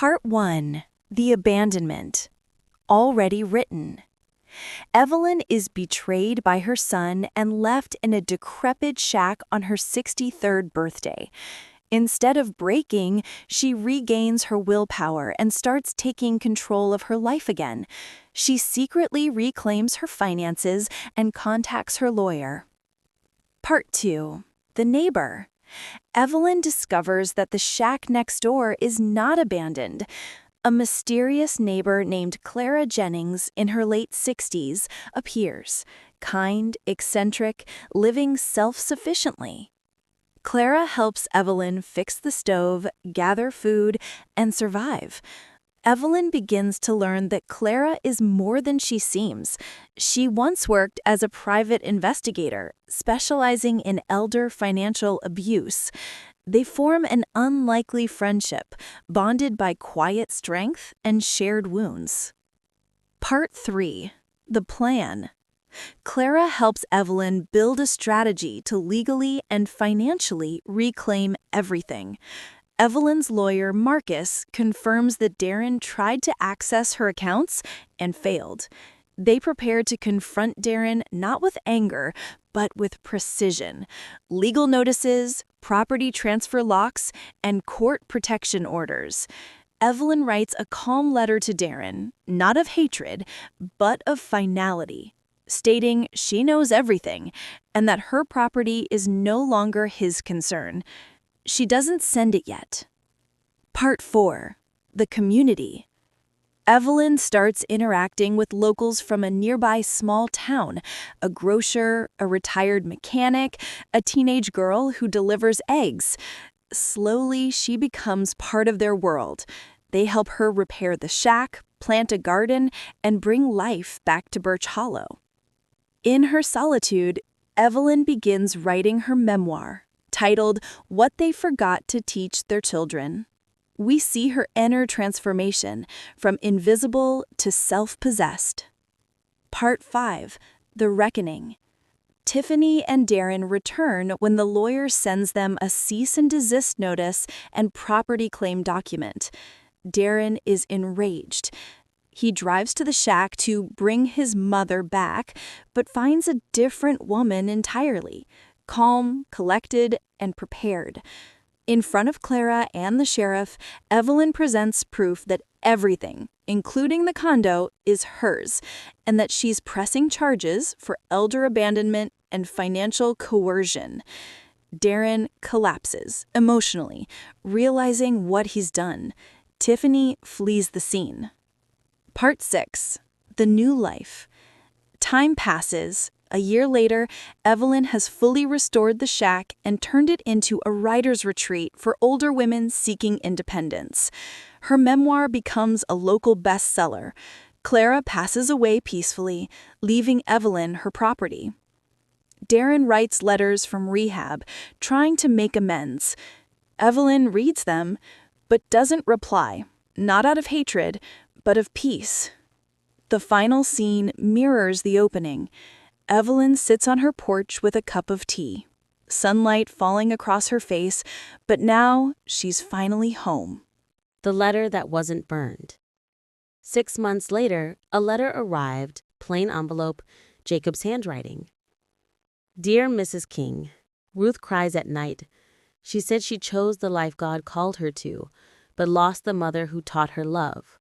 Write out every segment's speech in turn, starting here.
Part 1. The Abandonment. Already written. Evelyn is betrayed by her son and left in a decrepit shack on her 63rd birthday. Instead of breaking, she regains her willpower and starts taking control of her life again. She secretly reclaims her finances and contacts her lawyer. Part 2. The Neighbor. Evelyn discovers that the shack next door is not abandoned. A mysterious neighbor named Clara Jennings, in her late 60s, appears, kind, eccentric, living self-sufficiently. Clara helps Evelyn fix the stove, gather food, and survive. Evelyn begins to learn that Clara is more than she seems. She once worked as a private investigator, specializing in elder financial abuse. They form an unlikely friendship, bonded by quiet strength and shared wounds. Part 3. The Plan. Clara helps Evelyn build a strategy to legally and financially reclaim everything. Evelyn's lawyer, Marcus, confirms that Darren tried to access her accounts and failed. They prepare to confront Darren not with anger, but with precision. Legal notices, property transfer locks, and court protection orders. Evelyn writes a calm letter to Darren, not of hatred, but of finality, stating she knows everything and that her property is no longer his concern. She doesn't send it yet. Part 4. The Community. Evelyn starts interacting with locals from a nearby small town, a grocer, a retired mechanic, a teenage girl who delivers eggs. Slowly, she becomes part of their world. They help her repair the shack, plant a garden, and bring life back to Birch Hollow. In her solitude, Evelyn begins writing her memoir, titled What They Forgot to Teach Their Children. We see her inner transformation from invisible to self-possessed. Part 5. The Reckoning. Tiffany and Darren return when the lawyer sends them a cease and desist notice and property claim document. Darren is enraged. He drives to the shack to bring his mother back, but finds a different woman entirely, calm, collected, and prepared. In front of Clara and the sheriff, Evelyn presents proof that everything, including the condo, is hers, and that she's pressing charges for elder abandonment and financial coercion. Darren collapses emotionally, realizing what he's done. Tiffany flees the scene. Part 6. The New Life. Time passes. A year later, Evelyn has fully restored the shack and turned it into a writer's retreat for older women seeking independence. Her memoir becomes a local bestseller. Clara passes away peacefully, leaving Evelyn her property. Darren writes letters from rehab, trying to make amends. Evelyn reads them, but doesn't reply, not out of hatred, but of peace. The final scene mirrors the opening. Evelyn sits on her porch with a cup of tea, sunlight falling across her face, but now she's finally home. The letter that wasn't burned. 6 months later, a letter arrived, plain envelope, Jacob's handwriting. Dear Mrs. King, Ruth cries at night. She said she chose the life God called her to, but lost the mother who taught her love.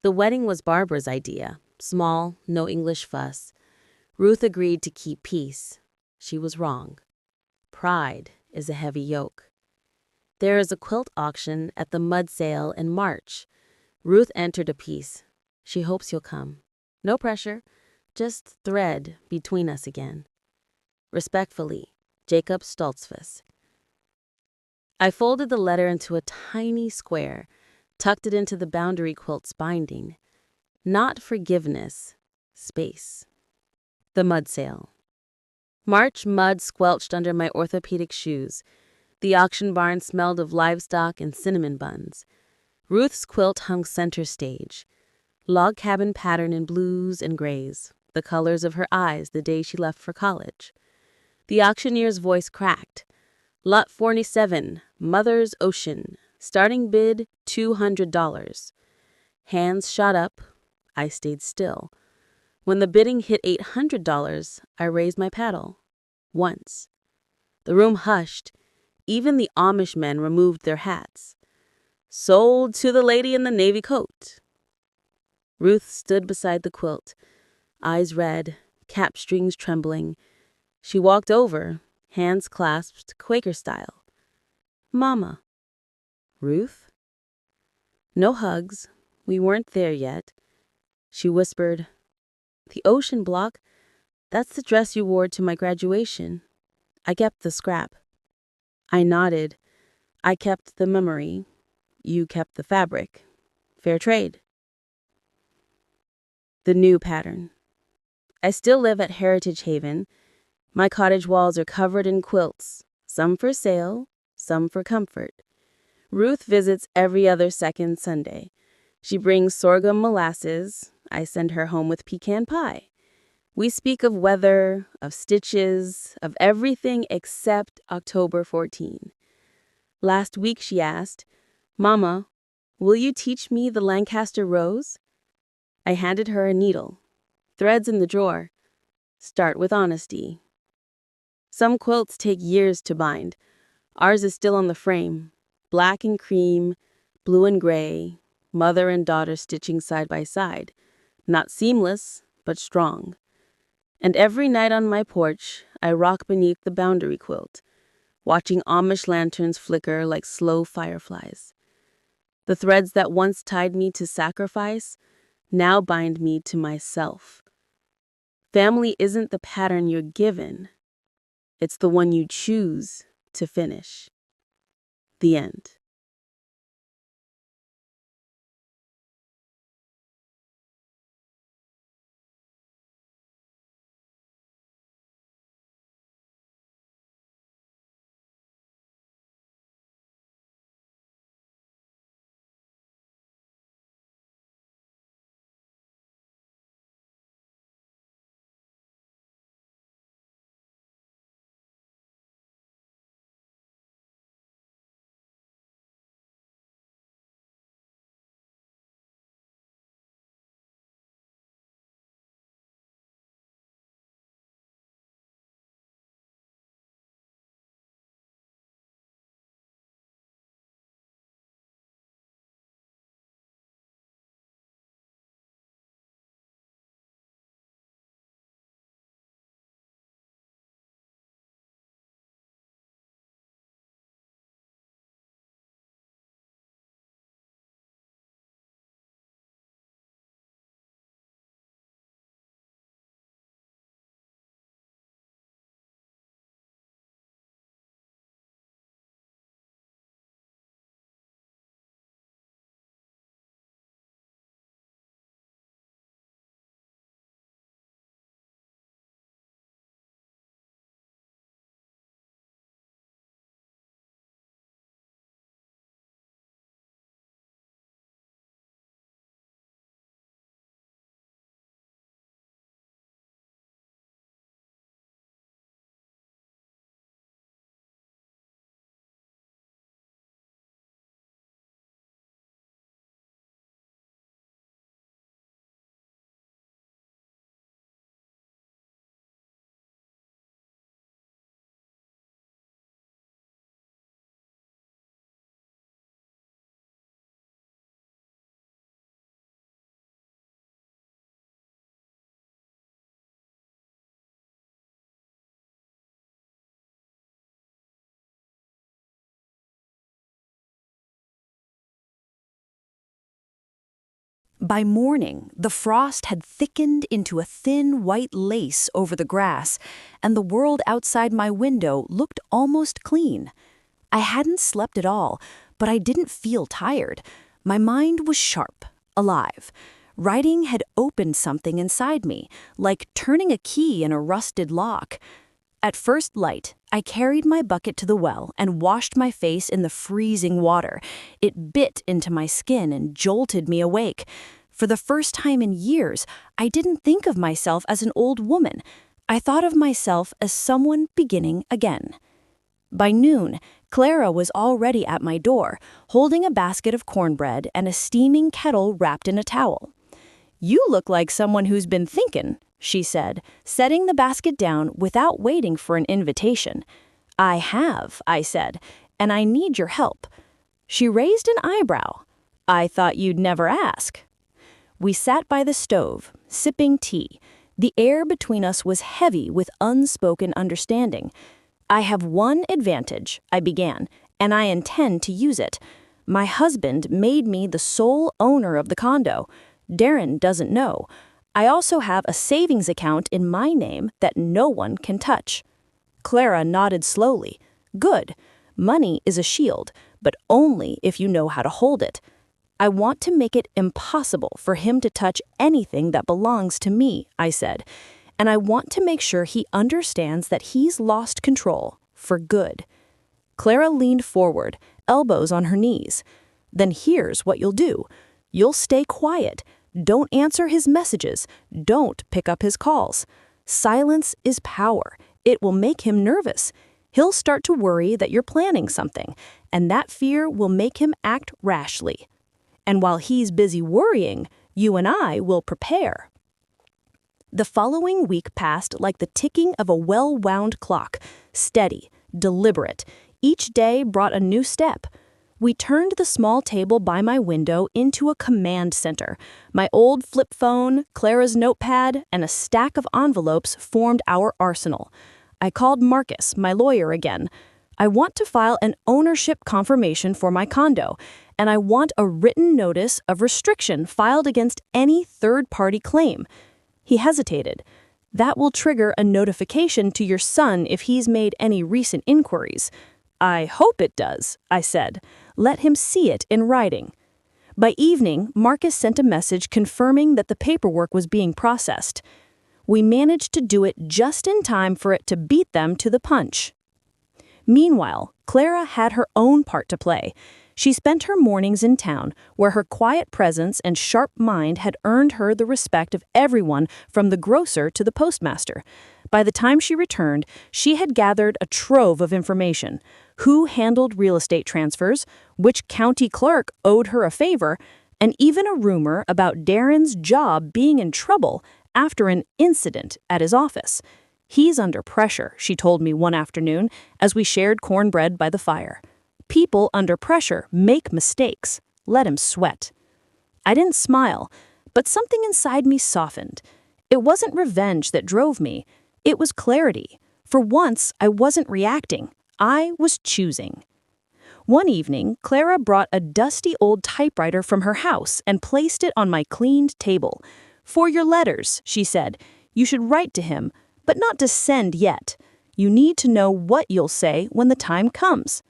The wedding was Barbara's idea, small, no English fuss. Ruth agreed to keep peace. She was wrong. Pride is a heavy yoke. There is a quilt auction at the mud sale in March. Ruth entered a piece. She hopes you'll come. No pressure, just thread between us again. Respectfully, Jacob Stoltzfus. I folded the letter into a tiny square, tucked it into the boundary quilt's binding. Not forgiveness, space. The mud sale. March mud squelched under my orthopedic shoes. The auction barn smelled of livestock and cinnamon buns. Ruth's quilt hung center stage. Log cabin pattern in blues and grays, the colors of her eyes the day she left for college. The auctioneer's voice cracked. Lot 47, Mother's Ocean. Starting bid, $200. Hands shot up. I stayed still. When the bidding hit $800, I raised my paddle. Once. The room hushed. Even the Amish men removed their hats. Sold to the lady in the navy coat. Ruth stood beside the quilt, eyes red, cap strings trembling. She walked over, hands clasped, Quaker style. Mama. Ruth? No hugs. We weren't there yet. She whispered, "The ocean block, that's the dress you wore to my graduation. I kept the scrap." I nodded. I kept the memory. You kept the fabric. Fair trade. The new pattern. I still live at Heritage Haven. My cottage walls are covered in quilts, some for sale, some for comfort. Ruth visits every other second Sunday. She brings sorghum molasses. I send her home with pecan pie. We speak of weather, of stitches, of everything except October 14. Last week she asked, "Mama, will you teach me the Lancaster rose?" I handed her a needle. Threads in the drawer. Start with honesty. Some quilts take years to bind. Ours is still on the frame. Black and cream, blue and gray, mother and daughter stitching side by side. Not seamless, but strong. And every night on my porch, I rock beneath the boundary quilt, watching Amish lanterns flicker like slow fireflies. The threads that once tied me to sacrifice now bind me to myself. Family isn't the pattern you're given. It's the one you choose to finish. The end. By morning, the frost had thickened into a thin white lace over the grass, and the world outside my window looked almost clean. I hadn't slept at all, but I didn't feel tired. My mind was sharp, alive. Writing had opened something inside me, like turning a key in a rusted lock. At first light, I carried my bucket to the well and washed my face in the freezing water. It bit into my skin and jolted me awake. For the first time in years, I didn't think of myself as an old woman. I thought of myself as someone beginning again. By noon, Clara was already at my door, holding a basket of cornbread and a steaming kettle wrapped in a towel. "You look like someone who's been thinking," she said, setting the basket down without waiting for an invitation. "I have," I said, "and I need your help." She raised an eyebrow. "I thought you'd never ask." We sat by the stove, sipping tea. The air between us was heavy with unspoken understanding. "I have one advantage," I began, "and I intend to use it. My husband made me the sole owner of the condo. Darren doesn't know. I also have a savings account in my name that no one can touch." Clara nodded slowly. "Good. Money is a shield, but only if you know how to hold it. I want to make it impossible for him to touch anything that belongs to me," I said, "and I want to make sure he understands that he's lost control for good." Clara leaned forward, elbows on her knees. "Then here's what you'll do. You'll stay quiet. Don't answer his messages. Don't pick up his calls. Silence is power. It will make him nervous. He'll start to worry that you're planning something, and that fear will make him act rashly. And while he's busy worrying, you and I will prepare." The following week passed like the ticking of a well-wound clock, steady, deliberate. Each day brought a new step. We turned the small table by my window into a command center. My old flip phone, Clara's notepad, and a stack of envelopes formed our arsenal. I called Marcus, my lawyer, again. "I want to file an ownership confirmation for my condo, and I want a written notice of restriction filed against any third-party claim." He hesitated. "That will trigger a notification to your son if he's made any recent inquiries." "I hope it does," I said. "Let him see it in writing." By evening, Marcus sent a message confirming that the paperwork was being processed. We managed to do it just in time for it to beat them to the punch. Meanwhile, Clara had her own part to play. She spent her mornings in town, where her quiet presence and sharp mind had earned her the respect of everyone from the grocer to the postmaster. By the time she returned, she had gathered a trove of information: who handled real estate transfers, which county clerk owed her a favor, and even a rumor about Darren's job being in trouble after an incident at his office. "He's under pressure," she told me one afternoon as we shared cornbread by the fire. "People under pressure make mistakes. Let him sweat." I didn't smile, but something inside me softened. It wasn't revenge that drove me. It was clarity. For once, I wasn't reacting. I was choosing. One evening, Clara brought a dusty old typewriter from her house and placed it on my cleaned table. "For your letters," she said. "You should write to him, but not to send yet. You need to know what you'll say when the time comes."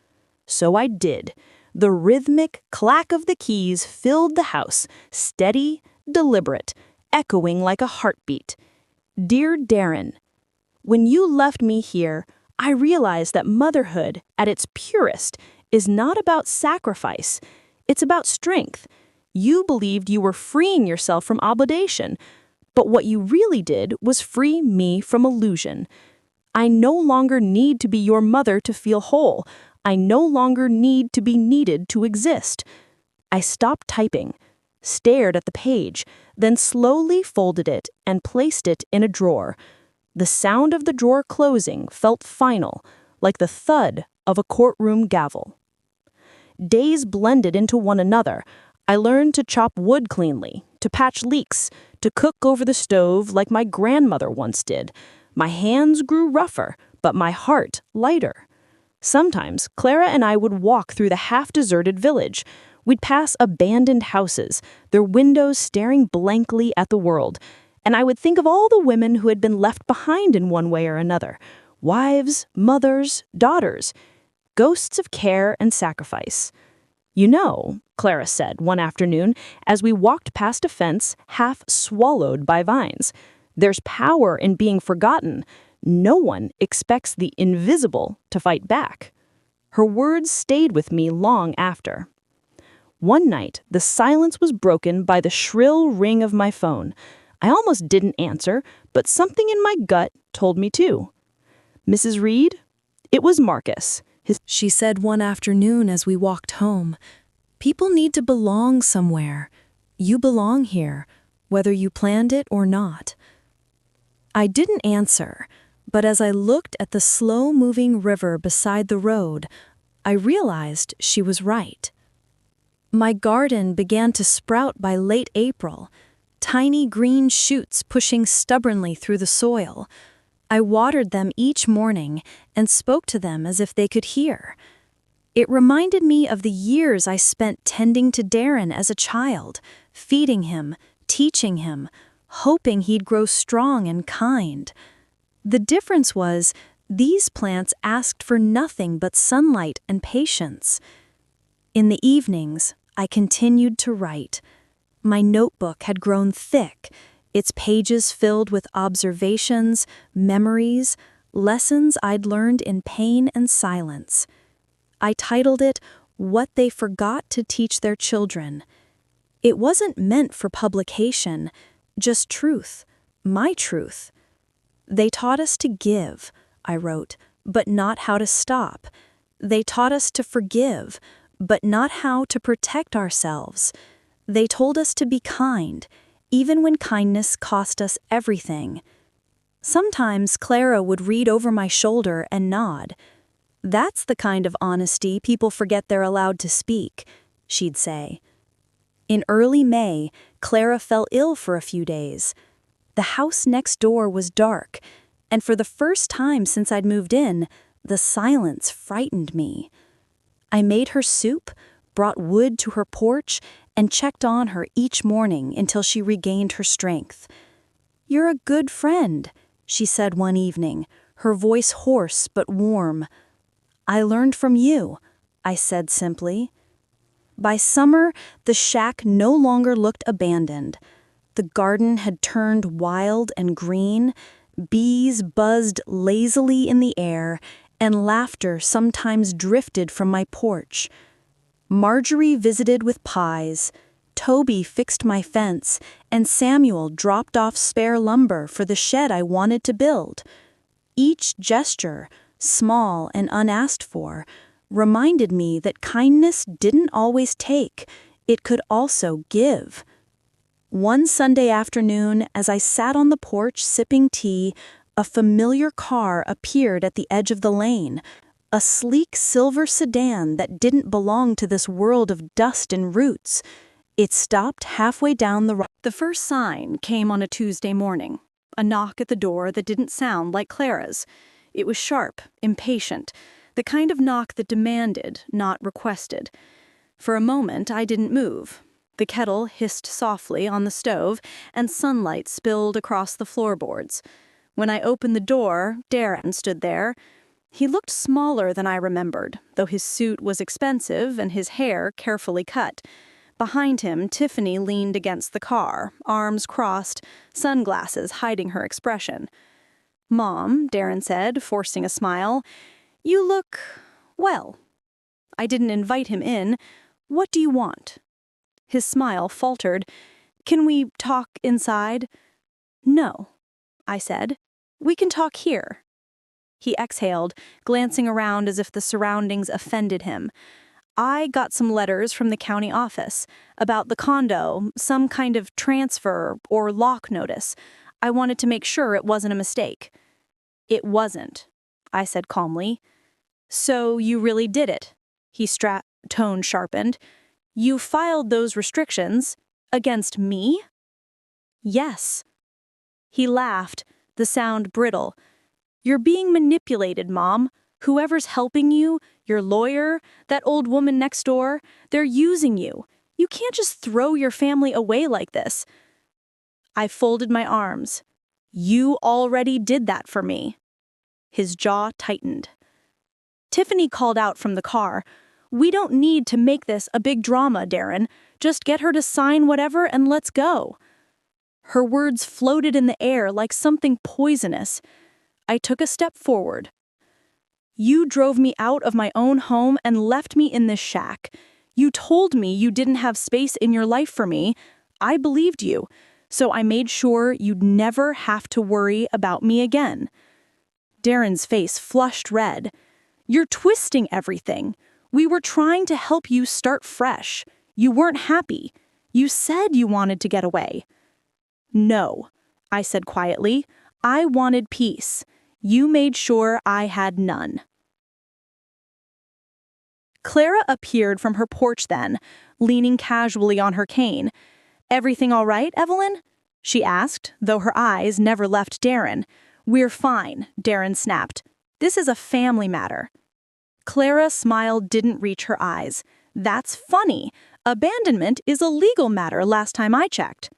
So I did. The rhythmic clack of the keys filled the house, steady, deliberate, echoing like a heartbeat. "Dear Darren, when you left me here, I realized that motherhood, at its purest, is not about sacrifice. It's about strength. You believed you were freeing yourself from obligation, but what you really did was free me from illusion. I no longer need to be your mother to feel whole. I no longer need to be needed to exist." I stopped typing, stared at the page, then slowly folded it and placed it in a drawer. The sound of the drawer closing felt final, like the thud of a courtroom gavel. Days blended into one another. I learned to chop wood cleanly, to patch leaks, to cook over the stove like my grandmother once did. My hands grew rougher, but my heart lighter. Sometimes Clara and I would walk through the half-deserted village. We'd pass abandoned houses, their windows staring blankly at the world, and I would think of all the women who had been left behind in one way or another: wives, mothers, daughters, ghosts of care and sacrifice. "You know," Clara said one afternoon as we walked past a fence half swallowed by vines, "there's power in being forgotten. No one expects the invisible to fight back." Her words stayed with me long after. One night, the silence was broken by the shrill ring of my phone. I almost didn't answer, but something in my gut told me to. "Mrs. Reed?" It was Marcus. She said one afternoon as we walked home, "People need to belong somewhere. You belong here, whether you planned it or not." I didn't answer, but as I looked at the slow-moving river beside the road, I realized she was right. My garden began to sprout by late April, tiny green shoots pushing stubbornly through the soil. I watered them each morning and spoke to them as if they could hear. It reminded me of the years I spent tending to Darren as a child, feeding him, teaching him, hoping he'd grow strong and kind. The difference was, these plants asked for nothing but sunlight and patience. In the evenings, I continued to write. My notebook had grown thick, its pages filled with observations, memories, lessons I'd learned in pain and silence. I titled it, "What They Forgot to Teach Their Children." It wasn't meant for publication, just truth, my truth. "They taught us to give," I wrote, "but not how to stop. They taught us to forgive, but not how to protect ourselves. They told us to be kind, even when kindness cost us everything." Sometimes Clara would read over my shoulder and nod. "That's the kind of honesty people forget they're allowed to speak," she'd say. In early May, Clara fell ill for a few days. The house next door was dark, and for the first time since I'd moved in, the silence frightened me. I made her soup, brought wood to her porch, and checked on her each morning until she regained her strength. "You're a good friend," she said one evening, her voice hoarse but warm. "I learned from you," I said simply. By summer, the shack no longer looked abandoned. The garden had turned wild and green, bees buzzed lazily in the air, and laughter sometimes drifted from my porch. Marjorie visited with pies, Toby fixed my fence, and Samuel dropped off spare lumber for the shed I wanted to build. Each gesture, small and unasked for, reminded me that kindness didn't always take, it could also give. One Sunday afternoon, as I sat on the porch sipping tea, a familiar car appeared at the edge of the lane, a sleek silver sedan that didn't belong to this world of dust and roots. It stopped halfway down the road. The first sign came on a Tuesday morning, a knock at the door that didn't sound like Clara's. It was sharp, impatient, the kind of knock that demanded, not requested. For a moment, I didn't move. The kettle hissed softly on the stove, and sunlight spilled across the floorboards. When I opened the door, Darren stood there. He looked smaller than I remembered, though his suit was expensive and his hair carefully cut. Behind him, Tiffany leaned against the car, arms crossed, sunglasses hiding her expression. "Mom," Darren said, forcing a smile, "you look, well." I didn't invite him in. "What do you want?" His smile faltered. "Can we talk inside?" "No," I said. "We can talk here." He exhaled, glancing around as if the surroundings offended him. "I got some letters from the county office about the condo, some kind of transfer or lock notice. I wanted to make sure it wasn't a mistake." "It wasn't," I said calmly. "So you really did it?" His tone sharpened. "You filed those restrictions against me?" "Yes." He laughed, the sound brittle. "You're being manipulated, Mom. Whoever's helping you, your lawyer, that old woman next door, they're using you. You can't just throw your family away like this." I folded my arms. "You already did that for me." His jaw tightened. Tiffany called out from the car. "We don't need to make this a big drama, Darren. Just get her to sign whatever and let's go." Her words floated in the air like something poisonous. I took a step forward. "You drove me out of my own home and left me in this shack. You told me you didn't have space in your life for me. I believed you, so I made sure you'd never have to worry about me again." Darren's face flushed red. You're twisting everything. We were trying to help you start fresh. You weren't happy. You said you wanted to get away." "No," I said quietly. "I wanted peace. You made sure I had none." Clara appeared from her porch then, leaning casually on her cane. "Everything all right, Evelyn?" she asked, though her eyes never left Darren. "We're fine," Darren snapped. "This is a family matter." Clara's smile didn't reach her eyes. "That's funny. Abandonment is a legal matter last time I checked."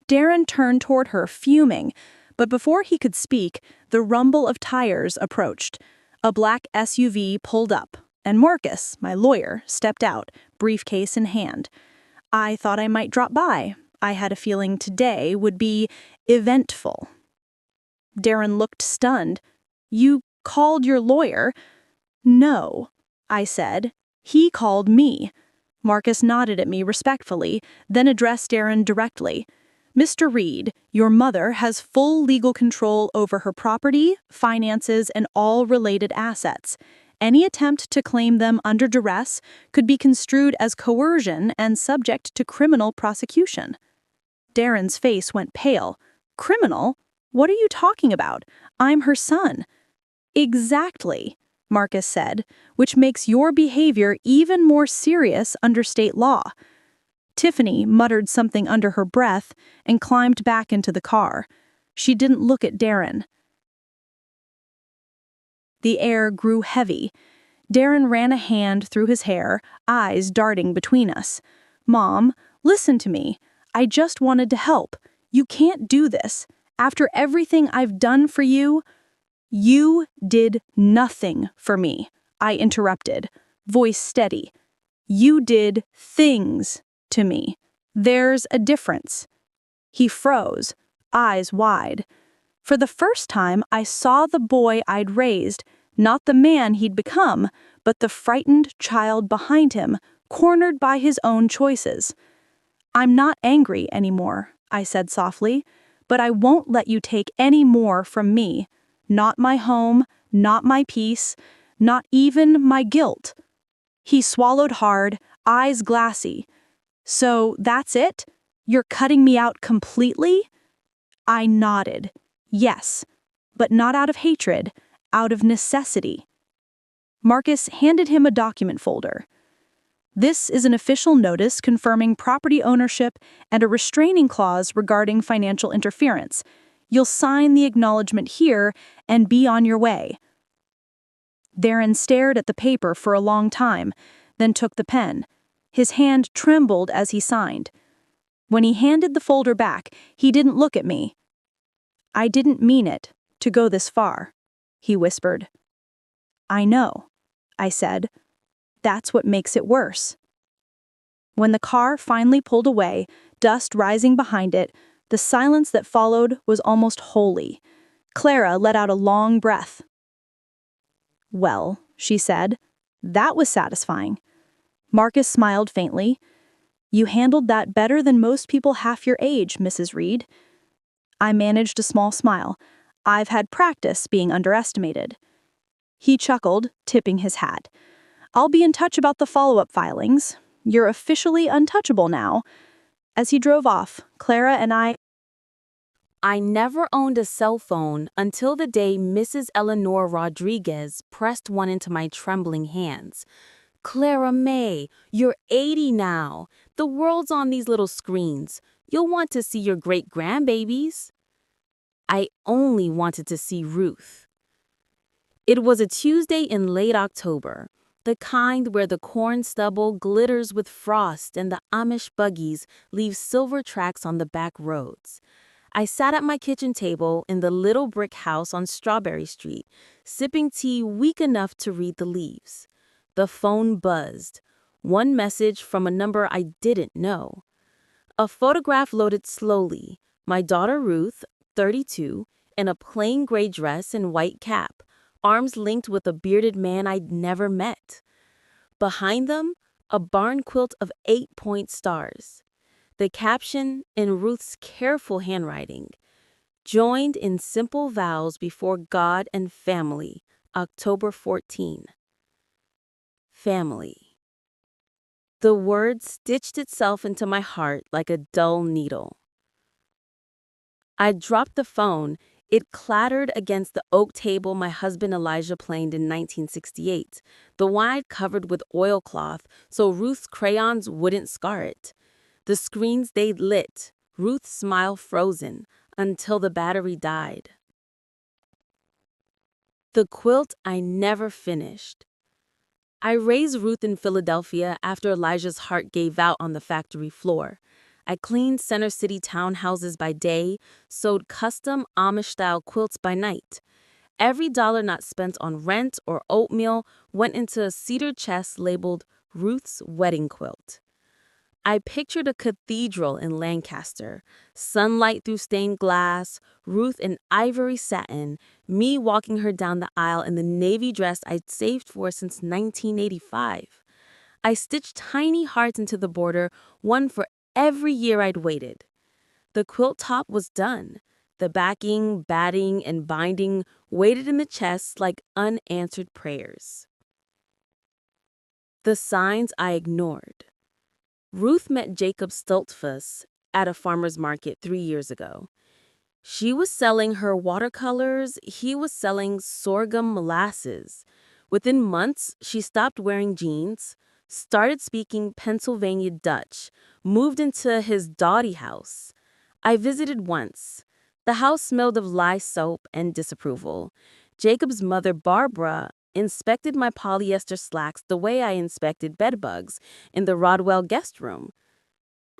Darren turned toward her, fuming, but before he could speak, the rumble of tires approached. A black SUV pulled up, and Marcus, my lawyer, stepped out, briefcase in hand. I thought I might drop by. I had a feeling today would be eventful. Darren looked stunned. "You called your lawyer?" "No," I said. "He called me." Marcus nodded at me respectfully, then addressed Darren directly. "Mr. Reed, your mother has full legal control over her property, finances, and all related assets. Any attempt to claim them under duress could be construed as coercion and subject to criminal prosecution." Darren's face went pale. "Criminal? What are you talking about? I'm her son." "Exactly," Marcus said, "which makes your behavior even more serious under state law." Tiffany muttered something under her breath and climbed back into the car. She didn't look at Darren. The air grew heavy. Darren ran a hand through his hair, eyes darting between us. "Mom, listen to me. I just wanted to help. You can't do this. After everything I've done for you—" "You did nothing for me," I interrupted, voice steady. "You did things to me. There's a difference." He froze, eyes wide. For the first time, I saw the boy I'd raised, not the man he'd become, but the frightened child behind him, cornered by his own choices. "I'm not angry anymore," I said softly, "but I won't let you take any more from me. Not my home, not my peace, not even my guilt." He swallowed hard, eyes glassy. "So that's it? You're cutting me out completely?" I nodded. "Yes, but not out of hatred, out of necessity." Marcus handed him a document folder. "This is an official notice confirming property ownership and a restraining clause regarding financial interference. You'll sign the acknowledgement here and be on your way." Darren stared at the paper for a long time, then took the pen. His hand trembled as he signed. When he handed the folder back, he didn't look at me. "I didn't mean it, to go this far," he whispered. "I know," I said. "That's what makes it worse." When the car finally pulled away, dust rising behind it, the silence that followed was almost holy. Clara let out a long breath. "Well," she said, "that was satisfying." Marcus smiled faintly. "You handled that better than most people half your age, Mrs. Reed." I managed a small smile. "I've had practice being underestimated." He chuckled, tipping his hat. "I'll be in touch about the follow-up filings. You're officially untouchable now." As he drove off, Clara and I never owned a cell phone until the day Mrs. Eleanor Rodriguez pressed one into my trembling hands. "Clara May, you're 80 now. The world's on these little screens. You'll want to see your great-grandbabies." I only wanted to see Ruth. It was a Tuesday in late October, the kind where the corn stubble glitters with frost and the Amish buggies leave silver tracks on the back roads. I sat at my kitchen table in the little brick house on Strawberry Street, sipping tea weak enough to read the leaves. The phone buzzed. One message from a number I didn't know. A photograph loaded slowly. My daughter Ruth, 32, in a plain gray dress and white cap, arms linked with a bearded man I'd never met. Behind them, a barn quilt of 8-point stars. The caption, in Ruth's careful handwriting, "Joined in simple vows before God and family, October 14. Family. The word stitched itself into my heart like a dull needle. I dropped the phone. It clattered against the oak table my husband Elijah planed in 1968, the wine covered with oilcloth so Ruth's crayons wouldn't scar it. The screen stayed lit, Ruth's smile frozen, until the battery died. The quilt I never finished. I raised Ruth in Philadelphia after Elijah's heart gave out on the factory floor. I cleaned Center City townhouses by day, sewed custom Amish-style quilts by night. Every dollar not spent on rent or oatmeal went into a cedar chest labeled Ruth's Wedding Quilt. I pictured a cathedral in Lancaster, sunlight through stained glass, Ruth in ivory satin, me walking her down the aisle in the navy dress I'd saved for since 1985. I stitched tiny hearts into the border, one for every year I'd waited. The quilt top was done. The backing, batting, and binding waited in the chest like unanswered prayers. The signs I ignored. Ruth met Jacob Stoltzfus at a farmer's market 3 years ago. She was selling her watercolors, he was selling sorghum molasses. Within months, she stopped wearing jeans, started speaking Pennsylvania Dutch, moved into his dotty house. I visited once. The house smelled of lye soap and disapproval. Jacob's mother, Barbara, inspected my polyester slacks the way I inspected bedbugs in the Rodwell guest room.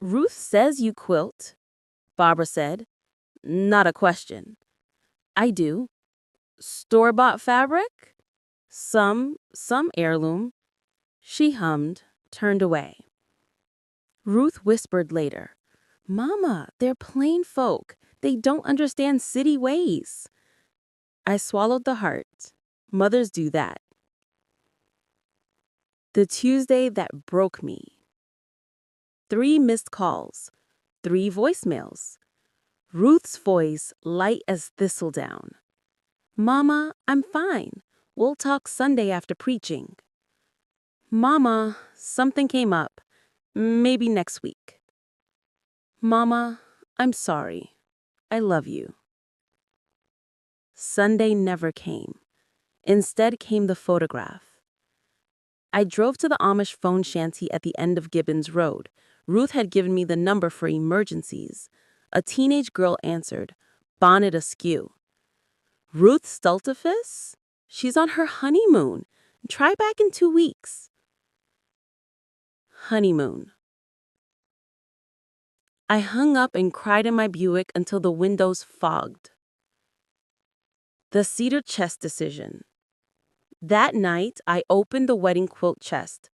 "Ruth says you quilt," Barbara said. "Not a question." "I do." "Store-bought fabric?" Some heirloom." She hummed, turned away. Ruth whispered later, "Mama, they're plain folk. They don't understand city ways." I swallowed the heart. Mothers do that. The Tuesday that broke me. 3 missed calls, 3 voicemails. Ruth's voice light as thistledown. "Mama, I'm fine. We'll talk Sunday after preaching." "Mama, something came up. Maybe next week." "Mama, I'm sorry. I love you." Sunday never came. Instead came the photograph. I drove to the Amish phone shanty at the end of Gibbons Road. Ruth had given me the number for emergencies. A teenage girl answered, bonnet askew. "Ruth Stoltzfus? She's on her honeymoon. Try back in 2 weeks." Honeymoon. I hung up and cried in my Buick until the windows fogged. The cedar chest decision. That night, I opened the wedding quilt chest.